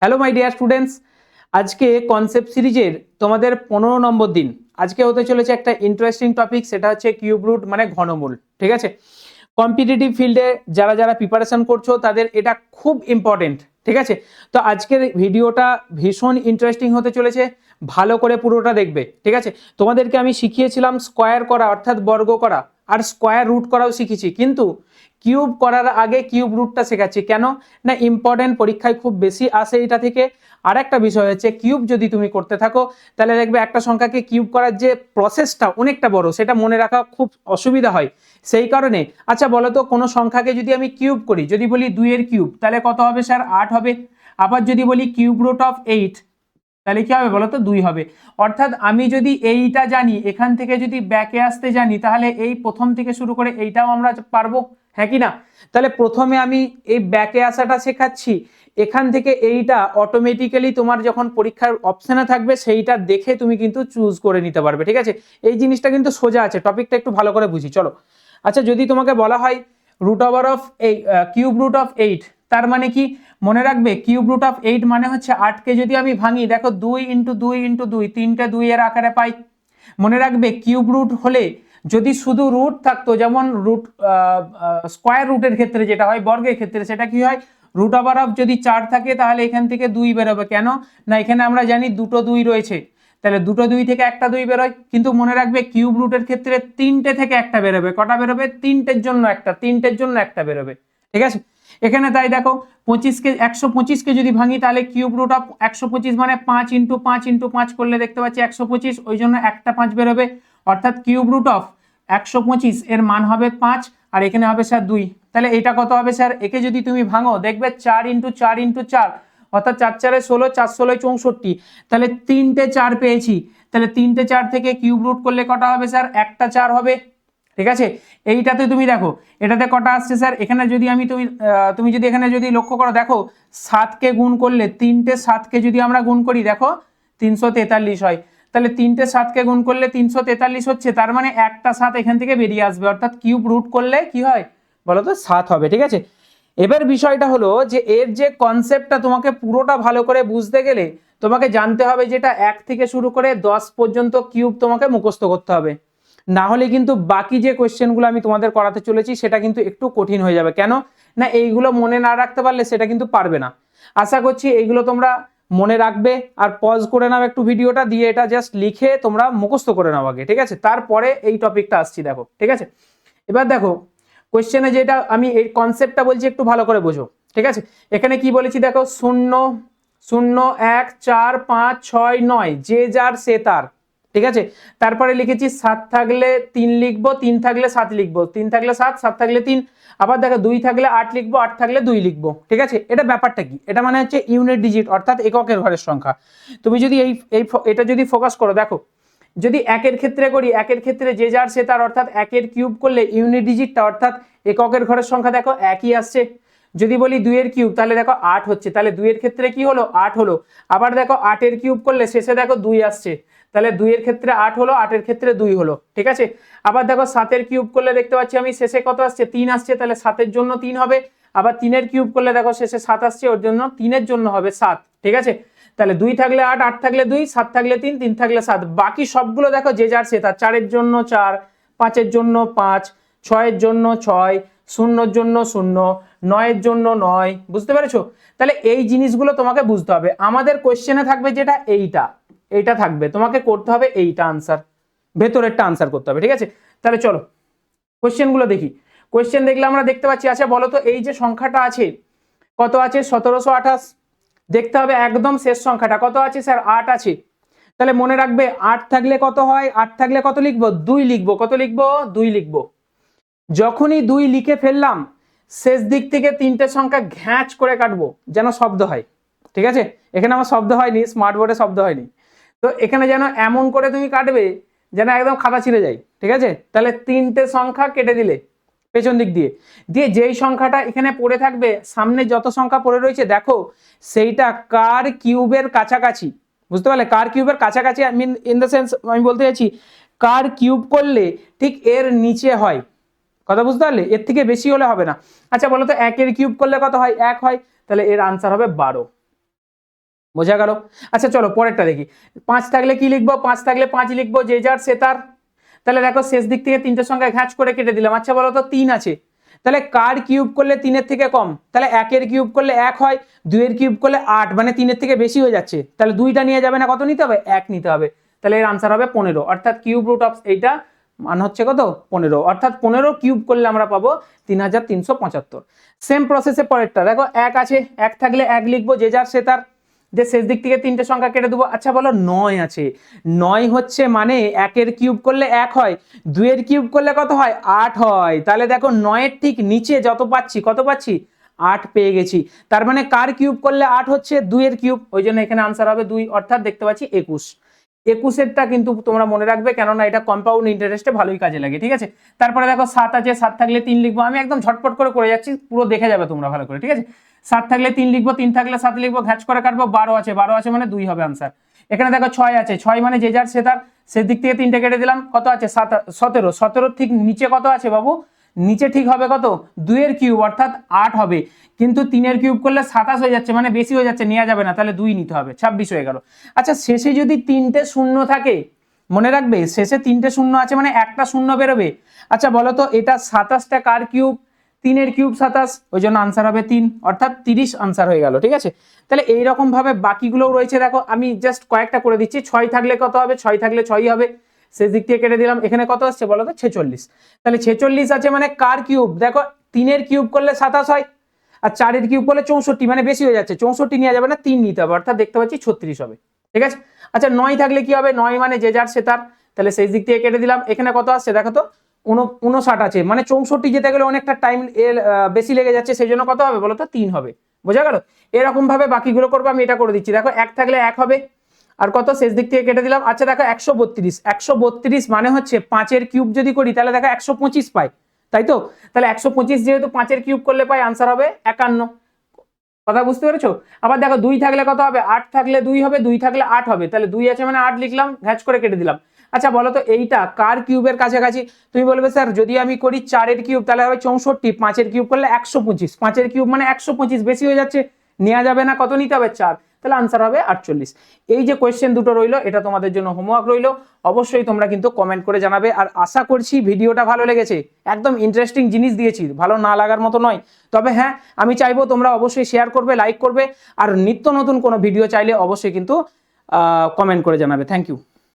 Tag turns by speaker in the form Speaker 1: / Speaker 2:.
Speaker 1: Hello my dear students, আজকে concept সিরিজের তোমাদের 15 নম্বর দিন। আজকে হতে চলেছে একটা ইন্টারেস্টিং টপিক, সেটা হচ্ছে কিউব রুট মানে ঘনমূল। ঠিক আছে, কম্পিটিটিভ ফিল্ডে যারা যারা প্রিপারেশন করছো তাদের এটা খুব ইম্পর্টেন্ট। ঠিক আছে, তো আজকের ভিডিওটা ভীষণ ইন্টারেস্টিং হতে চলেছে, ভালো করে পুরোটা দেখবে। ঠিক আছে, তোমাদেরকে আমি শিখিয়েছিলাম স্কোয়ার করা অর্থাৎ বর্গ করা, আর স্কোয়ার রুট করাও শিখেছি, কিন্তু কিউব করার আগে কিউব রুটটা শেখাচ্ছি কেন না, ইম্পর্টেন্ট, পরীক্ষায় খুব বেশি আসে এটা থেকে। আর একটা বিষয় হচ্ছে কিউব যদি তুমি করতে থাকো তাহলে দেখবে একটা সংখ্যাকে কিউব করার যে প্রসেসটা অনেকটা বড়, সেটা মনে রাখা খুব অসুবিধা হয়। সেই কারণে আচ্ছা বলো তো, কোনো সংখ্যাকে যদি আমি কিউব করি, যদি বলি 2 এর কিউব তাহলে কত হবে স্যার? 8 হবে। আবার যদি বলি কিউব রুট অফ 8 তাহলে কি হবে বলো তো? 2 হবে। অর্থাৎ আমি যদি এইটা জানি, এখান থেকে যদি ব্যাকে আসতে জানি, তাহলে এই প্রথম থেকে শুরু করে এইটাও আমরা পারবো, হ্যাঁ কি না? তাহলে প্রথমে আমি এই ব্যাকে আসাটা শেখাচ্ছি, এখান থেকে এইটা অটোমেটিক্যালি তোমার যখন পরীক্ষার অপশনে থাকবে সেইটা দেখে তুমি কিন্তু চুজ করে নিতে পারবে। ঠিক আছে, এই জিনিসটা কিন্তু সোজা আছে, টপিকটা একটু ভালো করে বুঝি চলো। আচ্ছা, যদি তোমাকে বলা হয় রুট ওভার অফ এই কিউব রুট অফ 8, তার মানে কি? মনে রাখবে কিউব রুট অফ 8 মানে হচ্ছে 8কে যদি আমি ভাঙি, দেখো 2 ইন্টু 2 ইন্টু 2, 3টে 2 এর আকারে পাই। মনে রাখবে কিউব রুট হলে যদি শুধু রুট থাকতো, যেমন রুট স্কোয়ার রুটের ক্ষেত্রে যেটা হয়, বর্গের ক্ষেত্রে সেটা কি হয়, রুট ওভার অফ যদি 4 থাকে তাহলে এখান থেকে 2 বেরোবে। কেন না, এখানে আমরা জানি দুটো 2 রয়েছে, তাহলে দুটো 2 থেকে একটা 2 বেরোয়। কিন্তু মনে রাখবে কিউব রুটের ক্ষেত্রে 3টে থেকে একটা বেরোবে। কটা বেরোবে? 3টের জন্য একটা, 3টের জন্য একটা বেরোবে। ঠিক আছে, এখানে তাই দেখো 25কে 125কে যদি ভাঙি তাহলে কিউব রুট অফ 125 মানে 5 ইন্টু 5 ইন্টু 5 করলে দেখতে পাচ্ছি 125, ওই জন্য একটা 5 বেরোবে। অর্থাৎ কিউব রুট অফ 125 এর মান হবে 5, আর এখানে হবে স্যার 2। তাহলে এটা কত হবে স্যার? একে যদি তুমি ভাঙো দেখবে 4 ইন্টু 4 ইন্টু 4, অর্থাৎ 4 4 16, 4 16 64, তাহলে 3টে 4 পেয়েছি। তাহলে 3টে 4 থেকে কিউব রুট করলে কটা হবে স্যার? একটা 4 হবে। ঠিক আছে, এইটাতে তুমি দেখো এটাতে কটা আসছে স্যার? এখানে যদি আমি তুমি যদি এখানে যদি লক্ষ্য করো, দেখো 7কে গুণ করলে, 3টে 7কে যদি আমরা গুণ করি দেখো 343 হয়। তাহলে 3টে 7কে গুণ করলে 343 হচ্ছে, তার মানে একটা 7 এখান থেকে বেরিয়ে আসবে। অর্থাৎ কিউব রুট করলে কি হয় বলতো? 7 হবে। ঠিক আছে, এবার বিষয়টা হলো যে এর যে কনসেপ্টটা তোমাকে পুরোটা ভালো করে বুঝতে গেলে তোমাকে জানতে হবে যেটা 1 থেকে শুরু করে 10 পর্যন্ত কিউব তোমাকে মুখস্থ করতে হবে, না হলে কিন্তু বাকি যে কোয়েশ্চেনগুলো আমি তোমাদের করাতে চলেছি সেটা কিন্তু একটু কঠিন হয়ে যাবে। কেন না, এইগুলো মনে না রাখতে পারলে সেটা কিন্তু পারবে না। আশা করছি এইগুলো তোমরা মনে রাখবে, আর পজ করে নাও একটু ভিডিওটা, দিয়ে এটা জাস্ট লিখে তোমরা মুখস্থ করে নাও আগে। ঠিক আছে, তারপরে এই টপিকটা আসছি দেখো। ঠিক আছে, এবার দেখো কোয়েশ্চেনে যেটা আমি এই কনসেপ্টটা বলছি একটু ভালো করে বোঝো। ঠিক আছে, এখানে কি বলেছি দেখো, 0 0 1 4 5 6 9, যে যার সে তার। ঠিক আছে, তারপরে লিখেছি 7 থাকলে 3 লিখবো, 3 থাকলে 7 লিখবো, 3 থাকলে 7, 7 থাকলে 3। আবার দেখো 2 থাকলে 8 লিখবো, 8 থাকলে 2 লিখবো। ঠিক আছে, এটা ব্যাপারটা কি? এটা মানে হচ্ছে ইউনিট ডিজিট অর্থাৎ এককের ঘরের সংখ্যা। তুমি যদি এটা যদি ফোকাস করো, দেখো যদি একের ক্ষেত্রে করি, একের ক্ষেত্রে যে যার সে তার, অর্থাৎ একের কিউব করলে ইউনিট ডিজিটটা অর্থাৎ এককের ঘরের সংখ্যা দেখো একই আসছে। যদি বলি 2 এর কিউব তাহলে দেখো 8 হচ্ছে, তাহলে 2 এর ক্ষেত্রে কি হলো? 8 হলো। আবার দেখো 8 এর কিউব করলে শেষে দেখো 2 আসছে, তাহলে 2 এর ক্ষেত্রে 8 হলো, 8 এর ক্ষেত্রে 2 হলো। ঠিক আছে, আবার দেখো 7 এর কিউব করলে দেখতে পাচ্ছি আমি শেষে কত আসছে? 3 আসছে, তাহলে 7 এর জন্য 3 হবে। আবার 3 এর কিউব করলে দেখো শেষে 7 আসছে, ওর জন্য 3 এর জন্য হবে 7। ঠিক আছে, তাহলে 2 থাকলে 8, 8 থাকলে 2, 7 থাকলে 3, 3 থাকলে 7। বাকি সবগুলো দেখো যে যার সে তার, 4 এর জন্য 4, 5 এর জন্য 5, 6 এর জন্য 6, 0 এর জন্য 0, 9 এর জন্য 9। বুঝতে পেরেছো? তাহলে এই জিনিসগুলো তোমাকে বুঝতে হবে। আমাদের কোশ্চেনে থাকবে যেটা এইটা থাকবে, তোমাকে করতে হবে এইটা আনসার, ভেতরেরটা আনসার করতে হবে। ঠিক আছে, তাহলে চলো কোশ্চেনগুলো দেখি। কোশ্চেন দেখলে আমরা দেখতে পাচ্ছি, আচ্ছা বলো তো এই যে সংখ্যাটা আছে কত আছে? 1728। দেখতে হবে একদম শেষ সংখ্যাটা কত আছে স্যার? 8 আছে। তাহলে মনে রাখবে 8 থাকলে কত হয়? 8 থাকলে কত লিখবো? 2 লিখবো। কত লিখবো? 2 লিখবো। যখনই 2 লিখে ফেললাম, শেষ দিক থেকে 3টে সংখ্যা ঘ্যাঁচ করে কাটবো যেন শব্দ হয়। ঠিক আছে, এখানে আমার শব্দ হয়নি, স্মার্ট বোর্ডে শব্দ হয়নি, তো এখানে যেন এমন করে তুমি কাটবে যেন একদম খাতা ছিঁড়ে যায়। ঠিক আছে, তাহলে 3টে সংখ্যা কেটে দিলে পেছন দিক দিয়ে, যেই সংখ্যাটা এখানে পড়ে থাকবে, সামনে যত সংখ্যা পড়ে রয়েছে দেখো সেইটা কার কিউবের কাছাকাছি। বুঝতে পারলে? কার কিউবের কাছাকাছি ইন দ্য সেন্স আমি বলতে চাইছি কার কিউব করলে ঠিক এর নিচে হয়। কথা বুঝতে পারলে? এর থেকে বেশি হলে হবে না। আচ্ছা বলো তো 1 এর কিউব করলে কত হয়? 1 হয়, তাহলে এর আনসার হবে 12। বোঝা গেল? আচ্ছা চলো পরেরটা দেখি। 5 থাকলে কি লিখবো? 5 থাকলে 5 লিখবো, যে যার সে তার। তাহলে দেখো শেষ দিক থেকে 3টে সংখ্যা ঘ্যাঁচ করে কেটে দিলাম। আচ্ছা বলো তো 3 আছে, তাহলে কার কিউব করলে 3-এর থেকে কম? তাহলে 1-এর কিউব করলে 1 হয়, 2-এর কিউব করলে 8, মানে 3-এর থেকে বেশি হয়ে যাচ্ছে। তাহলে 2টা নিয়ে যাবে না, কত নিতে হবে? 1 নিতে হবে। তাহলে এর আনসার হবে 15, অর্থাৎ কিউব রুট অফ এইটা মান হচ্ছে কত? 15, অর্থাৎ 15 কিউব করলে আমরা পাবো 3375। সেম প্রসেসে পরেরটা দেখো, 1 আছে, 1 থাকলে 1 লিখবো, যে যার সে তার। যে শেষ দিক থেকে 3টে সংখ্যা কেটে দেবো। আচ্ছা বলো 9 আছে, 9 হচ্ছে মানে 1-এর কিউব করলে 1 হয়, 2-এর কিউব করলে কত হয়? 8 হয়। তাহলে দেখো 9-এর ঠিক নিচে যত পাচ্ছি, কত পাচ্ছি? 8 পেয়ে গেছি। তার মানে কার কিউব করলে 8 হচ্ছে? 2-এর কিউব, ওই জন্য এখানে আনসার হবে 2, অর্থাৎ দেখতে পাচ্ছি 21। 21-এরটা কিন্তু তোমরা মনে রাখবে, কেননা এটা কম্পাউন্ড ইন্টারেস্টে ভালোই কাজে লাগে, ঠিক আছে। তারপরে দেখো 7 আছে, 7 থাকলে 3 লিখবো। আমি একদম ঝটপট করে যাচ্ছি, পুরো দেখে যাবে তোমরা ভালো করে, ঠিক আছে। 7 থাকলে 3 লিখবো, 3 থাকলে 7 লিখবো, ঘ্যাচ করে কাটবো। 12 আছে, 12 আছে মানে 2 হবে আনসার। এখানে দেখো 6 আছে, 6 মানে যে যার সে তার। সে দিক থেকে 3টে কেটে দিলাম, কত আছে? 17। 17 ঠিক নিচে কত আছে বাবু? নিচে ঠিক হবে কত? 2-এর কিউব, অর্থাৎ 8 হবে। কিন্তু 3-এর কিউব করলে 27 হয়ে যাচ্ছে, মানে বেশি হয়ে যাচ্ছে, নেওয়া যাবে না, তাহলে 2 নিতে হবে, 26 হয়ে গেল। আচ্ছা শেষে যদি 3টে শূন্য থাকে, মনে রাখবে শেষে 3টে শূন্য আছে মানে একটা শূন্য বেরোবে। আচ্ছা বলো তো এটা 27টা কার কিউব? 3-এর কিউব 27, ওই জন্য আনসার হবে 3, অর্থাৎ 30 আনসার হয়ে গেল, ঠিক আছে। তাহলে এইরকম ভাবে বাকিগুলোও রয়েছে, দেখো আমি জাস্ট কয়েকটা করে দিচ্ছি। 6 থাকলে কত হবে? 6 থাকলে 6 হবে, শেষ দিক থেকে কেটে দিলাম। এখানে কত আসছে বলো তো? 46। তাহলে 46 আছে মানে কার কিউব? দেখো 3-এর কিউব করলে 27 হয়, আর 4-এর কিউব করলে 64, মানে বেশি হয়ে যাচ্ছে, 64 নেওয়া যাবে না, 3 নিতে হবে, অর্থাৎ দেখতে পাচ্ছি 36 হবে, ঠিক আছে। আচ্ছা 9 থাকলে কি হবে? 9 মানে যে যার সে তার। তাহলে সেই দিক থেকে কেটে দিলাম। এখানে কত আসছে দেখো তো? 59 আছে, মানে 64 যেতে গেলে অনেকটা টাইম বেশি লেগে যাচ্ছে, সেই জন্য কত হবে বলো তো? 3 হবে। বোঝা গেল? এরকম ভাবে বাকিগুলো করবো। আমি এটা করে দিচ্ছি, দেখো 1 থাকলে 1 হবে, আর কত? শেষ দিক থেকে কেটে দিলাম। আচ্ছা দেখো 132, 132 মানে হচ্ছে 5-এর কিউব যদি করি তাহলে দেখো 125 পাই, তাই তো? তাহলে 125 যেহেতু 5-এর কিউব করলে পাই, আনসার হবে 51। কথা বুঝতে পেরেছো? আবার দেখো 2 থাকলে কত হবে? 8 থাকলে 2 হবে, 2 থাকলে 8 হবে, তাহলে 2 আছে মানে 8 লিখলাম, ঘ্যাচ করে কেটে দিলাম। আচ্ছা বলো তো এইটা কার কিউবের কাছাকাছি? তুমি বলবে স্যার যদি আমি করি 4-এর কিউব তাহলে হবে 64, 5-এর কিউব করলে 125, 5-এর কিউব মানে 125, বেশি হয়ে যাচ্ছে, নেওয়া যাবে না, কত নিতে হবে? 4, তাহলে আনসার হবে 48। এই যে কোয়েশ্চেন দুটো রইলো, এটা তোমাদের জন্য হোমওয়ার্ক রইলো। অবশ্যই তোমরা কিন্তু কমেন্ট করে জানাবে, আর আশা করছি ভিডিওটা ভালো লেগেছে। একদম ইন্টারেস্টিং জিনিস দিয়েছি, ভালো না লাগার মতো নয়। তবে হ্যাঁ, আমি চাইবো তোমরা অবশ্যই শেয়ার করবে, লাইক করবে, আর নিত্য নতুন কোনো ভিডিও চাইলে অবশ্যই কিন্তু কমেন্ট করে জানাবে। Thank you.